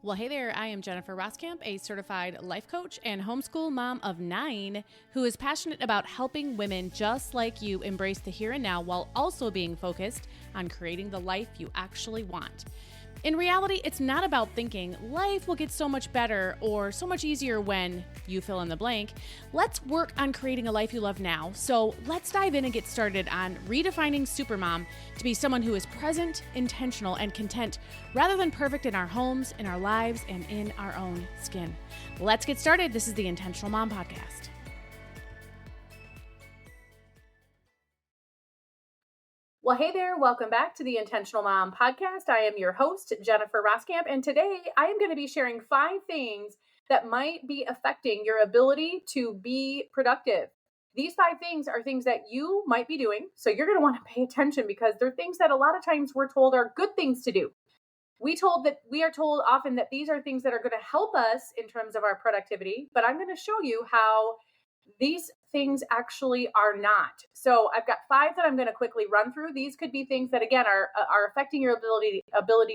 Well, hey there, I am Jennifer Roskamp, a certified life coach and homeschool mom of 9 who is passionate about helping women just like you embrace the here and now while also being focused on creating the life you actually want. In reality, it's not about thinking life will get so much better or so much easier when you fill in the blank. Let's work on creating a life you love now. So let's dive in and get started on redefining Supermom to be someone who is present, intentional, and content rather than perfect in our homes, in our lives, and in our own skin. Let's get started. This is the Intentional Mom Podcast. Well, hey there. Welcome back to the Intentional Mom Podcast. I am your host, Jennifer Roskamp, and today I am going to be sharing 5 things that might be affecting your ability to be productive. These 5 things are things that you might be doing, so you're going to want to pay attention because they're things that a lot of times we're told are good things to do. We are told often that these are things that are going to help us in terms of our productivity, but I'm going to show you how these things actually are not. So I've got 5 that I'm going to quickly run through. These could be things that, again, are affecting your ability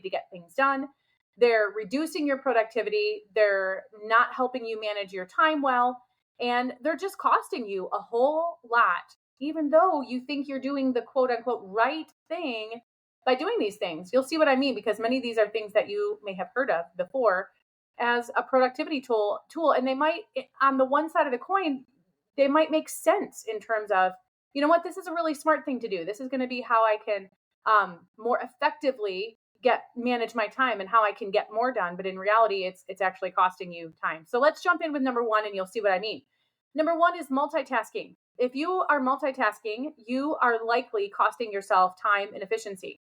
to get things done. They're reducing your productivity. They're not helping you manage your time well. And they're just costing you a whole lot, even though you think you're doing the quote unquote right thing by doing these things. You'll see what I mean, because many of these are things that you may have heard of before as a productivity tool. And they might, on the one side of the coin, they might make sense in terms of, you know what, this is a really smart thing to do. This is going to be how I can more effectively manage my time and how I can get more done. But in reality, it's actually costing you time. So let's jump in with number 1 and you'll see what I mean. Number 1 is multitasking. If you are multitasking, you are likely costing yourself time and efficiency.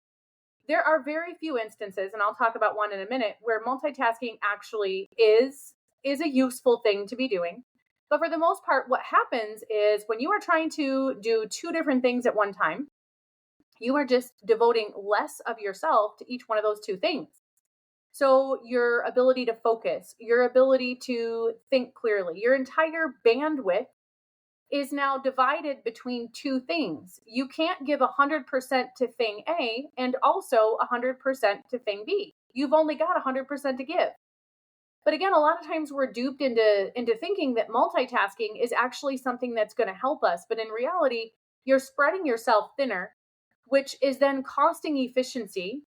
There are very few instances, and I'll talk about one in a minute, where multitasking actually is a useful thing to be doing. But for the most part, what happens is when you are trying to do 2 different things at one time, you are just devoting less of yourself to each one of those 2 things. So your ability to focus, your ability to think clearly, your entire bandwidth is now divided between 2 things. You can't give 100% to thing A and also 100% to thing B. You've only got 100% to give. But again, a lot of times we're duped into thinking that multitasking is actually something that's going to help us. But in reality, you're spreading yourself thinner, which is then costing efficiency.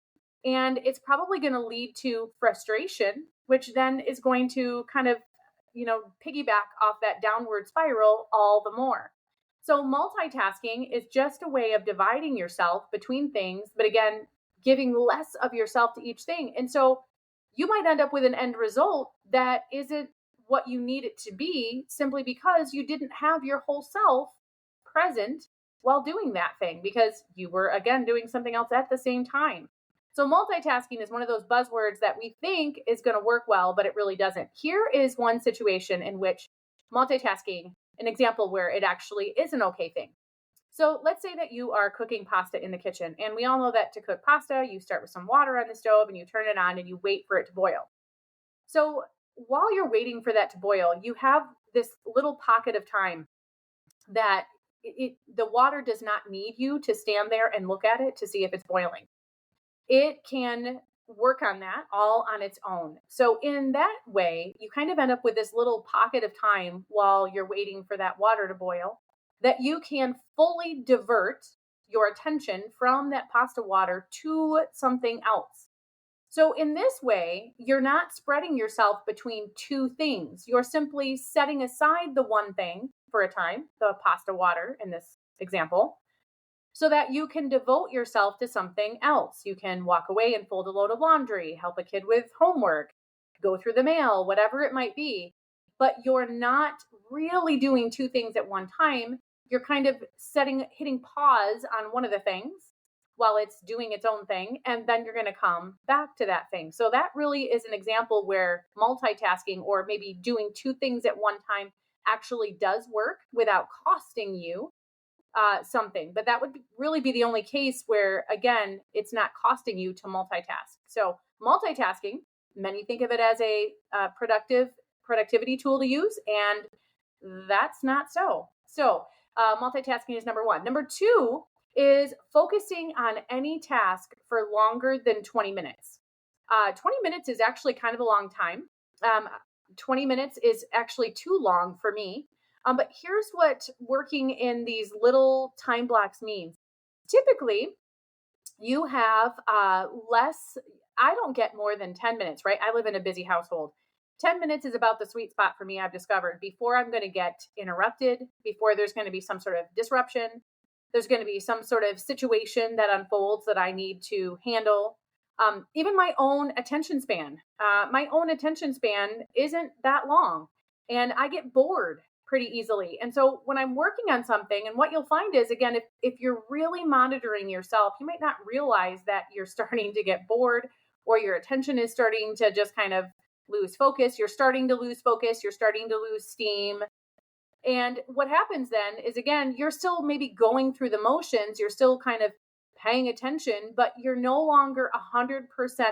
And it's probably going to lead to frustration, which then is going to kind of, piggyback off that downward spiral all the more. So multitasking is just a way of dividing yourself between things, but again, giving less of yourself to each thing. And so you might end up with an end result that isn't what you need it to be, simply because you didn't have your whole self present while doing that thing, because you were, again, doing something else at the same time. So multitasking is one of those buzzwords that we think is going to work well, but it really doesn't. Here is one situation in which multitasking, an example where it actually is an okay thing. So let's say that you are cooking pasta in the kitchen, and we all know that to cook pasta, you start with some water on the stove and you turn it on and you wait for it to boil. So while you're waiting for that to boil, you have this little pocket of time that the water does not need you to stand there and look at it to see if it's boiling. It can work on that all on its own. So in that way, you kind of end up with this little pocket of time while you're waiting for that water to boil, that you can fully divert your attention from that pasta water to something else. So in this way, you're not spreading yourself between 2 things. You're simply setting aside the one thing for a time, the pasta water in this example, so that you can devote yourself to something else. You can walk away and fold a load of laundry, help a kid with homework, go through the mail, whatever it might be. But you're not really doing 2 things at one time. You're kind of hitting pause on one of the things while it's doing its own thing, and then you're going to come back to that thing. So that really is an example where multitasking, or maybe doing 2 things at one time, actually does work without costing you something. But that would really be the only case where, again, it's not costing you to multitask. So multitasking, many think of it as a productivity tool to use, and that's not so. So multitasking is number 1. Number 2 is focusing on any task for longer than 20 minutes. 20 minutes is actually kind of a long time. Um, 20 minutes is actually too long for me. But here's what working in these little time blocks means. Typically, you have less, I don't get more than 10 minutes, right? I live in a busy household. 10 minutes is about the sweet spot for me, I've discovered, before I'm going to get interrupted, before there's going to be some sort of disruption, there's going to be some sort of situation that unfolds that I need to handle. Even my own attention span isn't that long, and I get bored pretty easily. And so when I'm working on something, and what you'll find is, again, if you're really monitoring yourself, you might not realize that you're starting to get bored, or your attention is starting to just kind of lose focus. You're starting to lose focus. You're starting to lose steam. And what happens then is, again, you're still maybe going through the motions. You're still kind of paying attention, but you're no longer 100%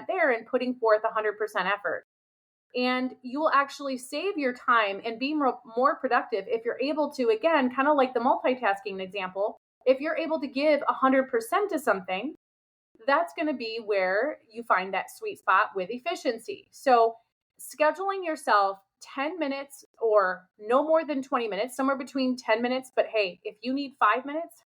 there and putting forth 100% effort. And you will actually save your time and be more productive if you're able to, again, kind of like the multitasking example, if you're able to give 100% to something, that's going to be where you find that sweet spot with efficiency. So scheduling yourself 10 minutes or no more than 20 minutes, somewhere between 10 minutes. But hey, if you need 5 minutes,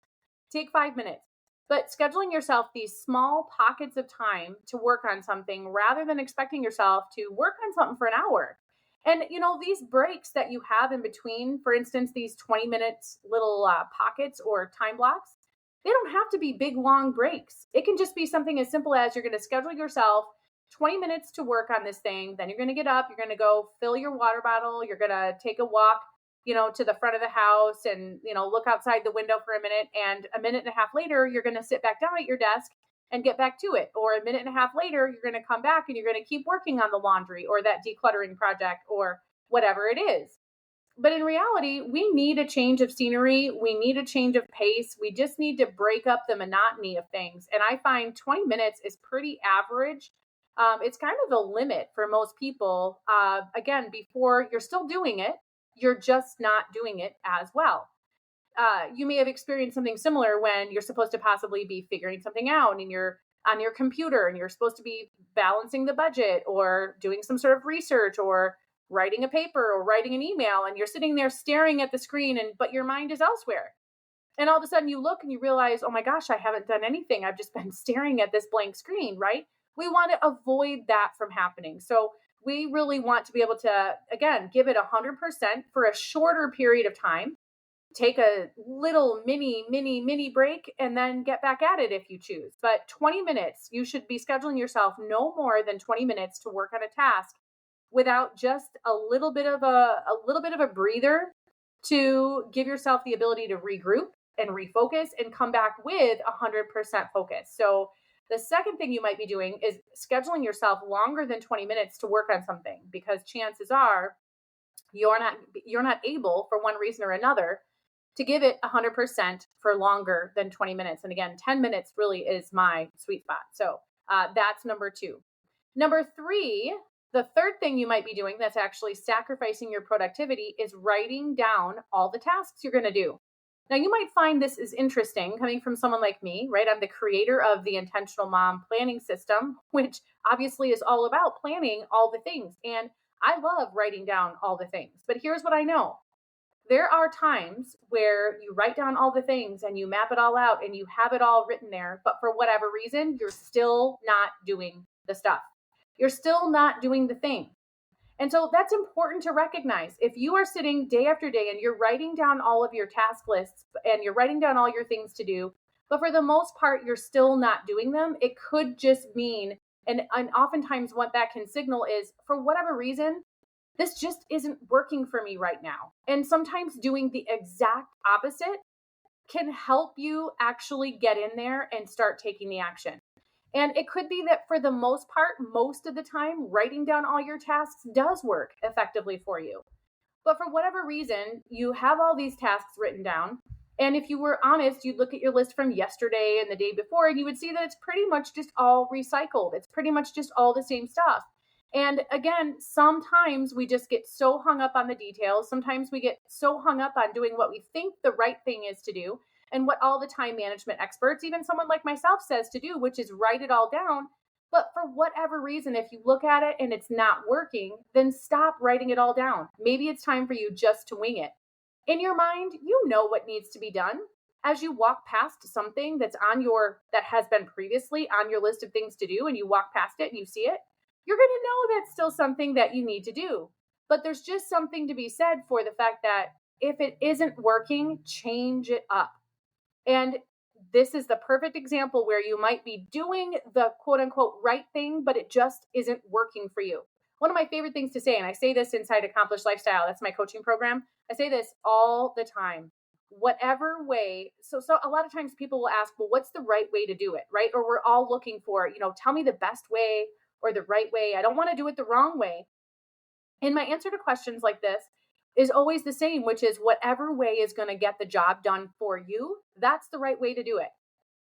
take 5 minutes. But scheduling yourself these small pockets of time to work on something rather than expecting yourself to work on something for an hour. And, these breaks that you have in between, for instance, these 20 minutes little pockets or time blocks, they don't have to be big, long breaks. It can just be something as simple as you're going to schedule yourself 20 minutes to work on this thing. Then you're going to get up, you're going to go fill your water bottle, you're going to take a walk, to the front of the house and, look outside the window for a minute. And a minute and a half later, you're going to sit back down at your desk and get back to it. Or a minute and a half later, you're going to come back and you're going to keep working on the laundry or that decluttering project or whatever it is. But in reality, we need a change of scenery. We need a change of pace. We just need to break up the monotony of things. And I find 20 minutes is pretty average. It's kind of the limit for most people. Again, before you're still doing it, you're just not doing it as well. You may have experienced something similar when you're supposed to possibly be figuring something out and you're on your computer and you're supposed to be balancing the budget or doing some sort of research or writing a paper or writing an email, and you're sitting there staring at the screen, but your mind is elsewhere. And all of a sudden you look and you realize, oh my gosh, I haven't done anything. I've just been staring at this blank screen, right? We want to avoid that from happening. So we really want to be able to, again, give it 100% for a shorter period of time, take a little mini break, and then get back at it if you choose. But 20 minutes, you should be scheduling yourself no more than 20 minutes to work on a task without just a little bit of a breather to give yourself the ability to regroup and refocus and come back with 100% focus. So the second thing you might be doing is scheduling yourself longer than 20 minutes to work on something, because chances are you're not able, for one reason or another, to give it 100% for longer than 20 minutes. And again, 10 minutes really is my sweet spot. So that's number 2. Number 3, the third thing you might be doing that's actually sacrificing your productivity is writing down all the tasks you're going to do. Now, you might find this is interesting coming from someone like me, right? I'm the creator of the Intentional Mom Planning System, which obviously is all about planning all the things. And I love writing down all the things. But here's what I know. There are times where you write down all the things and you map it all out and you have it all written there. But for whatever reason, you're still not doing the stuff. You're still not doing the thing. And so that's important to recognize. If you are sitting day after day and you're writing down all of your task lists and you're writing down all your things to do, but for the most part, you're still not doing them, it could just mean, and oftentimes what that can signal is, for whatever reason, this just isn't working for me right now. And sometimes doing the exact opposite can help you actually get in there and start taking the action. And it could be that for the most part, most of the time, writing down all your tasks does work effectively for you. But for whatever reason, you have all these tasks written down. And if you were honest, you'd look at your list from yesterday and the day before, and you would see that it's pretty much just all recycled. It's pretty much just all the same stuff. And again, sometimes we just get so hung up on the details. Sometimes we get so hung up on doing what we think the right thing is to do and what all the time management experts, even someone like myself, says to do, which is write it all down, But for whatever reason, if you look at it and it's not working, then stop writing it all down. Maybe it's time for you just to wing it. In your mind, you know what needs to be done. As you walk past something that has been previously on your list of things to do, and you walk past it and you see it, you're going to know that's still something that you need to do. But there's just something to be said for the fact that if it isn't working, change it up. And this is the perfect example where you might be doing the quote unquote right thing, but it just isn't working for you. One of my favorite things to say, and I say this inside Accomplished Lifestyle, that's my coaching program. I say this all the time. Whatever way, so a lot of times people will ask, well, what's the right way to do it, right? Or we're all looking for, tell me the best way or the right way. I don't want to do it the wrong way. And my answer to questions like this is always the same, which is whatever way is going to get the job done for you, that's the right way to do it.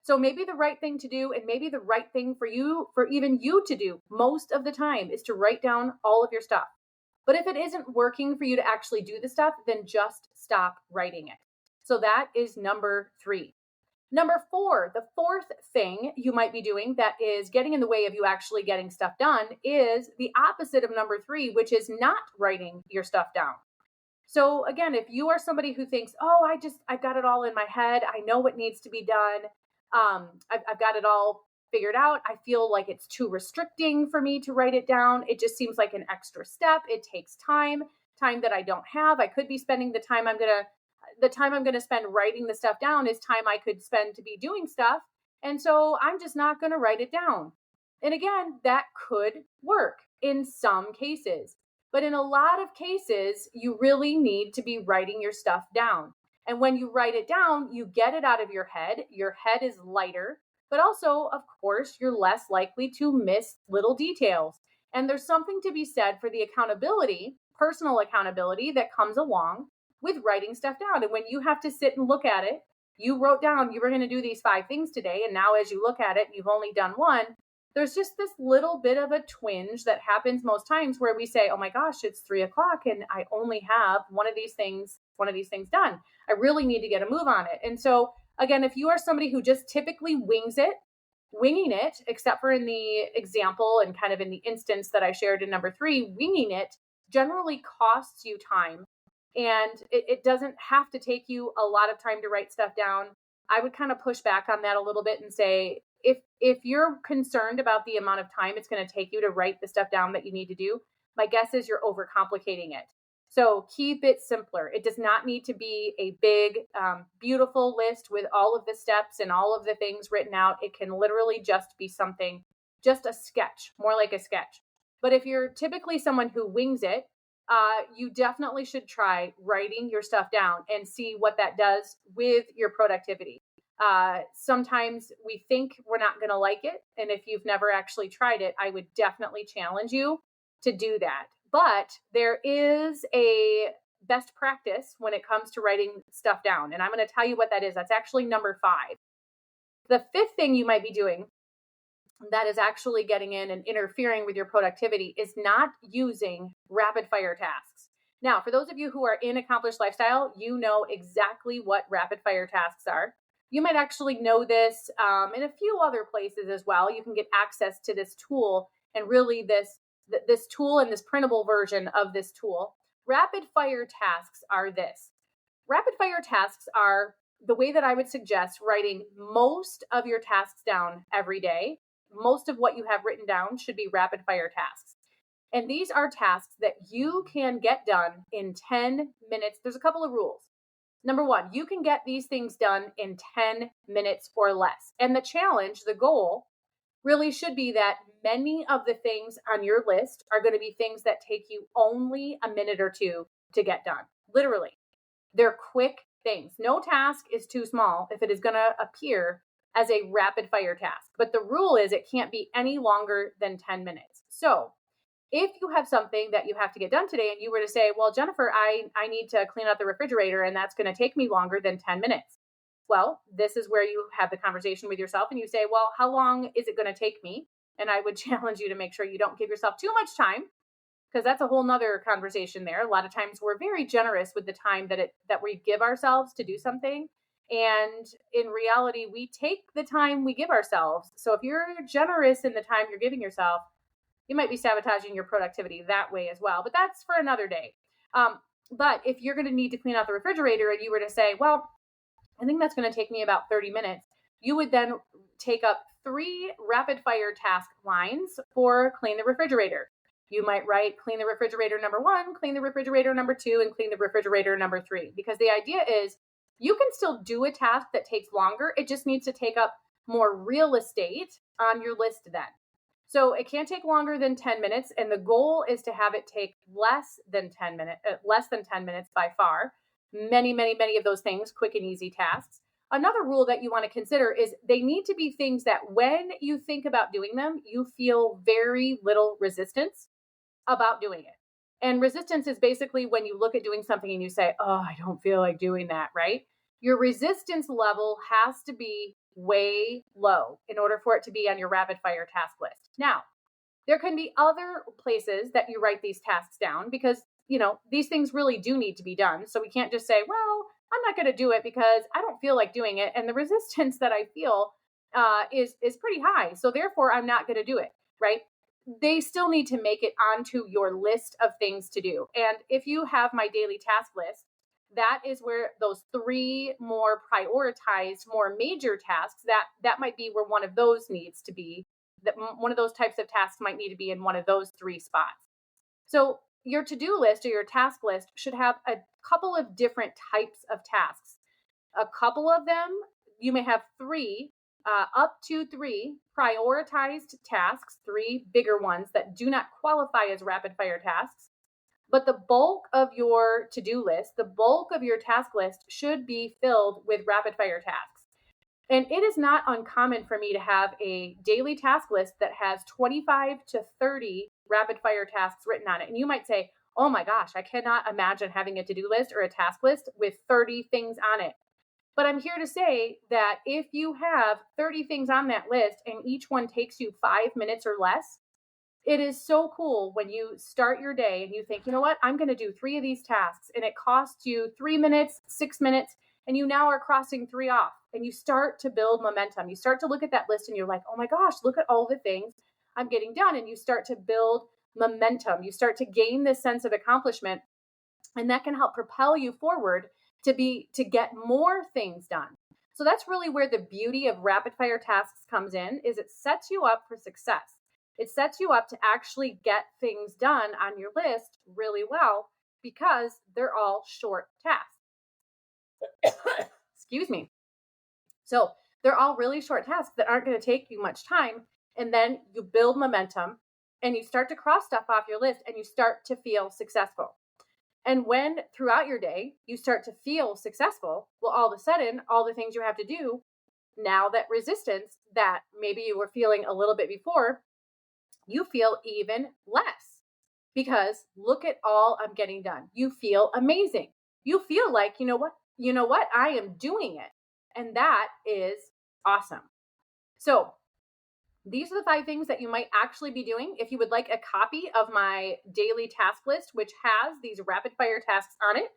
So maybe the right thing to do, and maybe the right thing for you, for even you to do most of the time, is to write down all of your stuff. But if it isn't working for you to actually do the stuff, then just stop writing it. So that is number 3. Number 4, the fourth thing you might be doing that is getting in the way of you actually getting stuff done is the opposite of number 3, which is not writing your stuff down. So again, if you are somebody who thinks, oh, I've got it all in my head. I know what needs to be done. I've got it all figured out. I feel like it's too restricting for me to write it down. It just seems like an extra step. It takes time that I don't have. I could be spending the time I'm going to spend writing the stuff down is time I could spend to be doing stuff. And so I'm just not going to write it down. And again, that could work in some cases. But in a lot of cases, you really need to be writing your stuff down. And when you write it down, you get it out of your head. Your head is lighter, but also, of course, you're less likely to miss little details. And there's something to be said for the accountability, personal accountability that comes along with writing stuff down. And when you have to sit and look at it, you wrote down you were going to do these 5 things today. And now as you look at it, you've only done one. There's just this little bit of a twinge that happens most times where we say, oh my gosh, it's 3:00 and I only have one of these things done. I really need to get a move on it. And so again, if you are somebody who just typically winging it, except for in the example and kind of in the instance that I shared in number 3, winging it generally costs you time. And it doesn't have to take you a lot of time to write stuff down. I would kind of push back on that a little bit and say, if you're concerned about the amount of time it's going to take you to write the stuff down that you need to do, my guess is you're overcomplicating it. So keep it simpler. It does not need to be a big, beautiful list with all of the steps and all of the things written out. It can literally just be something, just a sketch, more like a sketch. But if you're typically someone who wings it, you definitely should try writing your stuff down and see what that does with your productivity. Sometimes we think we're not going to like it. And if you've never actually tried it, I would definitely challenge you to do that. But there is a best practice when it comes to writing stuff down. And I'm going to tell you what that is. That's actually number 5. The 5th thing you might be doing that is actually getting in and interfering with your productivity is not using rapid fire tasks. Now, for those of you who are in Accomplished Lifestyle, you know exactly what rapid fire tasks are. You might actually know this in a few other places as well. You can get access to this tool and really this tool and this printable version of this tool. Rapid fire tasks are this. Rapid fire tasks are the way that I would suggest writing most of your tasks down every day. Most of what you have written down should be rapid fire tasks. And these are tasks that you can get done in 10 minutes. There's a couple of rules. Number 1, you can get these things done in 10 minutes or less. And the challenge, the goal, really should be that many of the things on your list are going to be things that take you only a minute or 2 to get done. Literally. They're quick things. No task is too small if it is going to appear as a rapid fire task. But the rule is it can't be any longer than 10 minutes. So if you have something that you have to get done today and you were to say, well, Jennifer, I need to clean out the refrigerator and that's going to take me longer than 10 minutes. Well, this is where you have the conversation with yourself and you say, well, how long is it going to take me? And I would challenge you to make sure you don't give yourself too much time, because that's a whole nother conversation there. A lot of times we're very generous with the time that we give ourselves to do something. And in reality, we take the time we give ourselves. So if you're generous in the time you're giving yourself, you might be sabotaging your productivity that way as well. But that's for another day. But if you're going to need to clean out the refrigerator and you were to say, well, I think that's going to take me about 30 minutes, you would then take up 3 rapid fire task lines for clean the refrigerator. You might write clean the refrigerator number 1, clean the refrigerator number 2, and clean the refrigerator number 3. Because the idea is you can still do a task that takes longer. It just needs to take up more real estate on your list then. So it can't take longer than 10 minutes. And the goal is to have it take less than 10 minutes by far. Many of those things, quick and easy tasks. Another rule that you want to consider is they need to be things that when you think about doing them, you feel very little resistance about doing it. And resistance is basically when you look at doing something and you say, oh, I don't feel like doing that, right? Your resistance level has to be way low in order for it to be on your rapid fire task list. Now, there can be other places that you write these tasks down because, these things really do need to be done. So we can't just say, well, I'm not going to do it because I don't feel like doing it. And the resistance that I feel is pretty high. So therefore, I'm not going to do it, right? They still need to make it onto your list of things to do. And if you have my daily task list, that is where those 3 more prioritized, more major tasks, that might be where one of those needs to be, that one of those types of tasks might need to be in one of those 3 spots. So your to-do list or your task list should have a couple of different types of tasks. A couple of them, you may have 3, up to 3 prioritized tasks, 3 bigger ones that do not qualify as rapid fire tasks. But the bulk of your to-do list, the bulk of your task list should be filled with rapid fire tasks. And it is not uncommon for me to have a daily task list that has 25 to 30 rapid fire tasks written on it. And you might say, oh my gosh, I cannot imagine having a to-do list or a task list with 30 things on it. But I'm here to say that if you have 30 things on that list and each one takes you 5 minutes or less, it is so cool when you start your day and you think, you know what, I'm going to do 3 of these tasks and it costs you 3 minutes, 6 minutes, and you now are crossing 3 off and you start to build momentum. You start to look at that list and you're like, oh my gosh, look at all the things I'm getting done. And you start to build momentum. You start to gain this sense of accomplishment, and that can help propel you forward to get more things done. So that's really where the beauty of rapid fire tasks comes in, is it sets you up for success. It sets you up to actually get things done on your list really well because they're all short tasks. Excuse me. So they're all really short tasks that aren't going to take you much time. And then you build momentum and you start to cross stuff off your list and you start to feel successful. And when throughout your day you start to feel successful, well, all of a sudden, all the things you have to do now, that resistance that maybe you were feeling a little bit before, you feel even less because look at all I'm getting done. You feel amazing. You feel like, you know what? I am doing it. And that is awesome. So these are the 5 things that you might actually be doing. If you would like a copy of my daily task list, which has these rapid fire tasks on it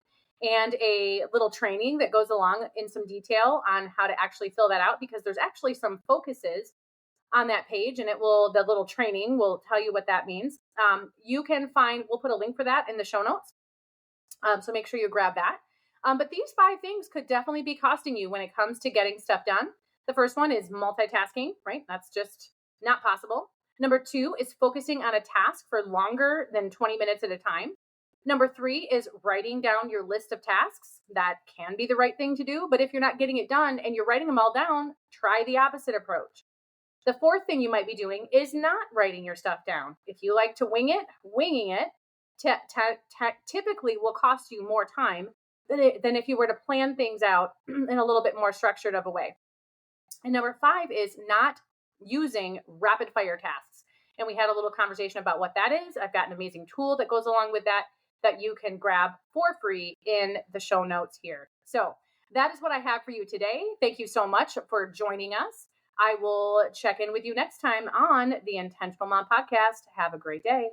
and a little training that goes along in some detail on how to actually fill that out, because there's actually some focuses on that page and the little training will tell you what that means. You can we'll put a link for that in the show notes. So make sure you grab that. But these 5 things could definitely be costing you when it comes to getting stuff done. The first one is multitasking, right? That's just not possible. Number 2 is focusing on a task for longer than 20 minutes at a time. Number 3 is writing down your list of tasks. That can be the right thing to do, but if you're not getting it done and you're writing them all down, try the opposite approach. The 4th thing you might be doing is not writing your stuff down. If you like to winging it typically will cost you more time than if you were to plan things out in a little bit more structured of a way. And number 5 is not using rapid fire tasks. And we had a little conversation about what that is. I've got an amazing tool that goes along with that you can grab for free in the show notes here. So that is what I have for you today. Thank you so much for joining us. I will check in with you next time on the Intentional Mom Podcast. Have a great day.